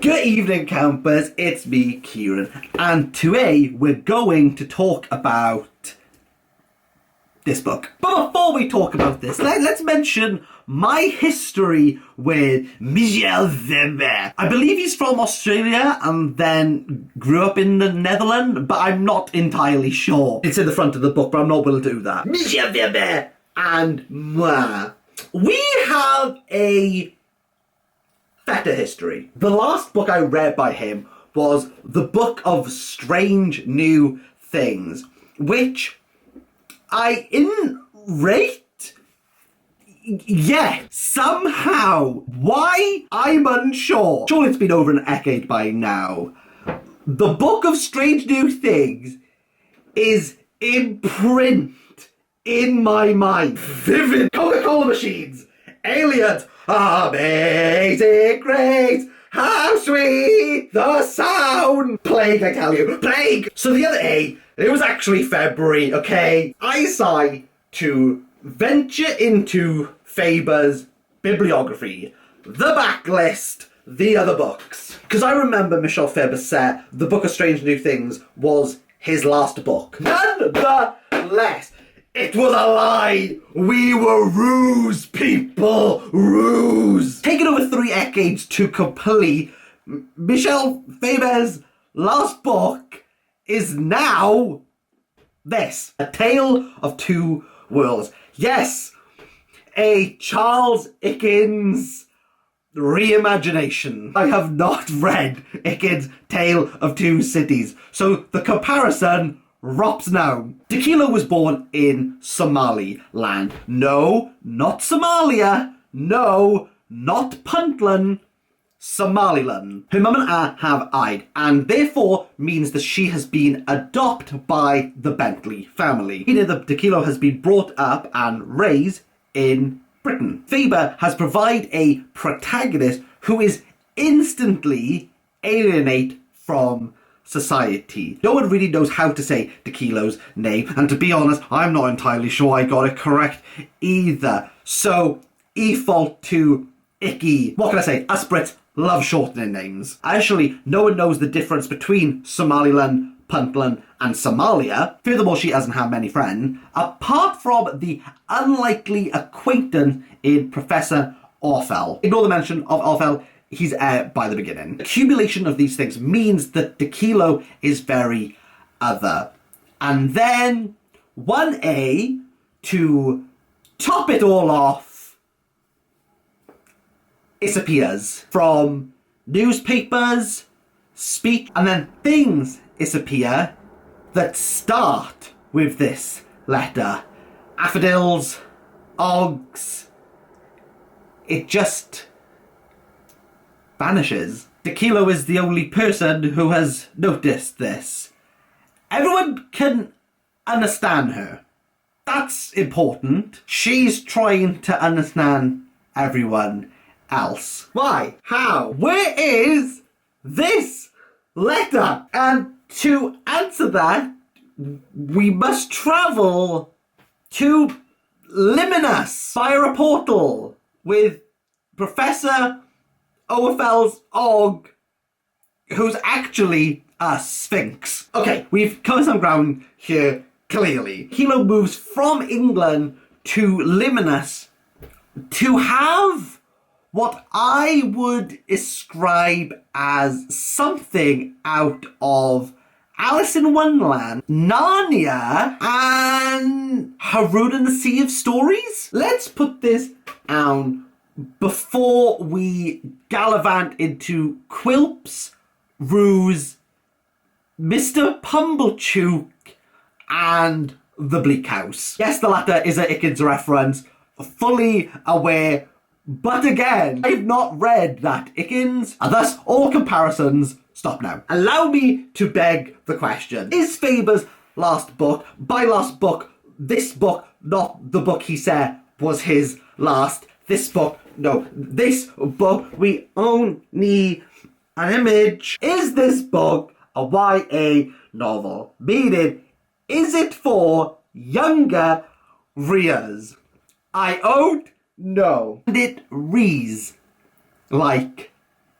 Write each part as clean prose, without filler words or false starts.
Good evening, campers. It's me, Kieran, and today we're going to talk about this book. But before we talk about this, let's mention my history with Michel Weber. I believe he's from Australia and then grew up in the Netherlands, but I'm not entirely sure. It's in the front of the book, but I'm not willing to do that. Michel Weber and moi. We have a feta history. The last book I read by him was The Book of Strange New Things, which I didn't rate. Yeah, somehow. Why? I'm unsure. Surely it's been over an decade by now. The Book of Strange New Things is in print in my mind. Vivid Coca-Cola machines, aliens, amazing grace, how sweet the sound. Plague, I tell you, plague. So the other day, it was actually February, okay? I decided to venture into Faber's bibliography, the backlist, the other books. Because I remember Michel Faber said The Book of Strange New Things was his last book. Nonetheless, it was a lie. We were ruse, people. Ruse. Taking over 3 decades to complete, Michel Faber's last book is now this. A Tale of Two Worlds. Yes, a Charles Dickens reimagination. I have not read Dickens' Tale of Two Cities, so the comparison drops now. Tequila was born in Somaliland. No, not Somalia. No, not Puntland. Somaliland. Her mum and aunt have died, and therefore means that she has been adopted by the Bentley family. Meaning that Tequila has been brought up and raised in Britain. Faber has provided a protagonist who is instantly alienated from society. No one really knows how to say Tequila's name, and to be honest, I'm not entirely sure I got it correct either. So, default to Icky. What can I say? Us Brits love shortening names. Actually, no one knows the difference between Somaliland, Puntland, and Somalia. Furthermore, she doesn't have many friends, apart from the unlikely acquaintance in Professor Orfel. Ignore the mention of Orfel. He's by the beginning. Accumulation of these things means that Tequila is very other. And then 1A, to top it all off, disappears from newspapers, speech, and then things disappear that start with this letter. Daffodils, ogs, it just vanishes. Tequila is the only person who has noticed this. Everyone can understand her. That's important. She's trying to understand everyone else. Why? How? Where is this letter? And to answer that, we must travel to Liminus via a portal with Professor Orfel's Og, who's actually a sphinx. Okay, we've covered some ground here, clearly. Kilo moves from England to Liminus to have what I would describe as something out of Alice in Wonderland, Narnia, and Haroun and the Sea of Stories. Let's put this down before we gallivant into Quilps, Ruse, Mr. Pumblechook, and The Bleak House. Yes, the latter is a Dickens reference, fully aware, but again, I've not read that Dickens, and thus all comparisons stop now. Allow me to beg the question. Is Faber's last book, by last book, this book, not the book he said was his last, this book, no, this book, we only an image. Is this book a YA novel? Meaning, is it for younger readers? I don't know. And it reads like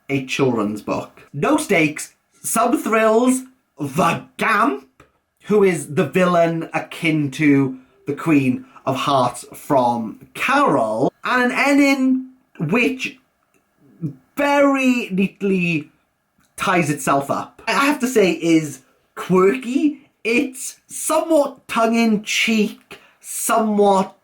a children's book. No stakes, some thrills, the Gamp, who is the villain akin to the Queen of Hearts from Carol, and an ending which very neatly ties itself up. I have to say is quirky. It's somewhat tongue-in-cheek, somewhat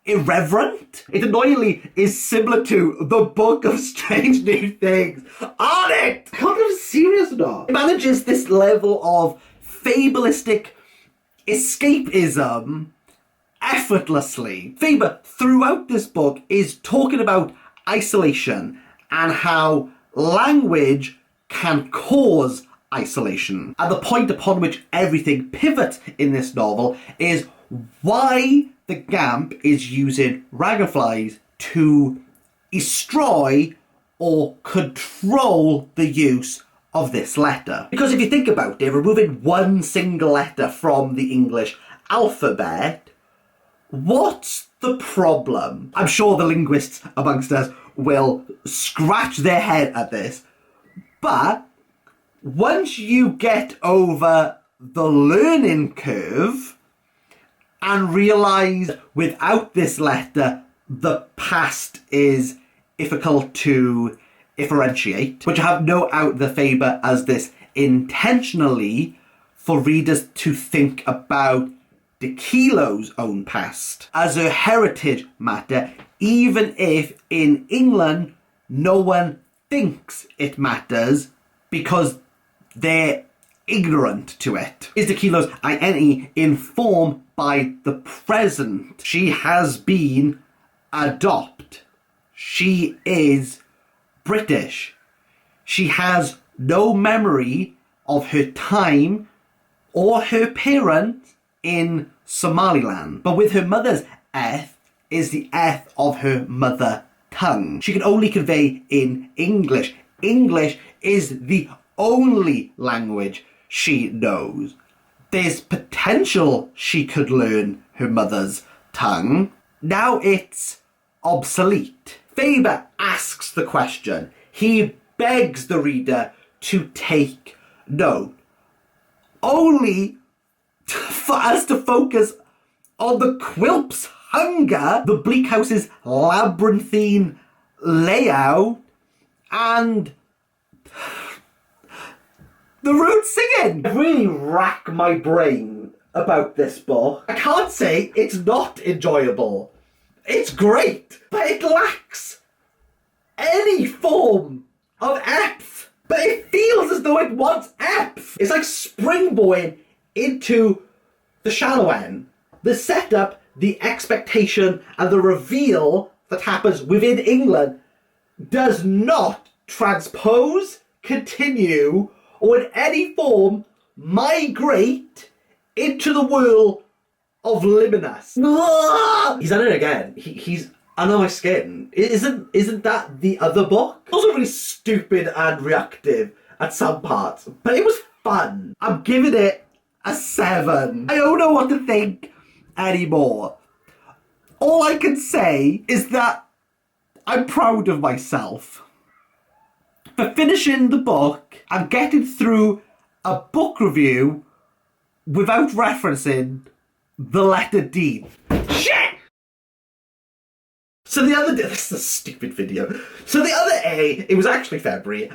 irreverent. It annoyingly is similar to the Book of Strange New Things. On it! Kind of serious enough. It manages this level of fabulistic escapism effortlessly. Faber, throughout this book, is talking about isolation and how language can cause isolation. And the point upon which everything pivots in this novel is why the Gamp is using dragonflies to destroy or control the use of this letter. Because if you think about it, removing one single letter from the English alphabet, what's the problem? I'm sure the linguists amongst us will scratch their head at this, but once you get over the learning curve and realise without this letter the past is difficult to differentiate, which I have no doubt the Faber as this intentionally for readers to think about Tequilo's own past as a heritage matter, even if in England no one thinks it matters because they're ignorant to it. Is Tequilo's identity informed by the present? She has been adopted. She is British. She has no memory of her time or her parents in Somaliland. But with her mother's F is the F of her mother tongue. She can only convey in English. English is the only language she knows. There's potential she could learn her mother's tongue. Now it's obsolete. Faber asks the question. He begs the reader to take note, only for us to focus on the Quilp's hunger, the Bleak House's labyrinthine layout, and the rude singing. I really rack my brain about this book. I can't say it's not enjoyable. It's great, but it lacks any form of depth. But it feels as though it wants depth. It's like springboarding into the shallow end. The setup, the expectation, and the reveal that happens within England does not transpose, continue, or in any form migrate into the world of Liminus. He's done it again. He's under my skin. Isn't that the other book? It was also really stupid and reactive at some parts, but it was fun. I'm giving it a 7. I don't know what to think anymore. All I can say is that I'm proud of myself for finishing the book and getting through a book review without referencing the letter D. Shit! So the other day, this is a stupid video. So the other A, it was actually February.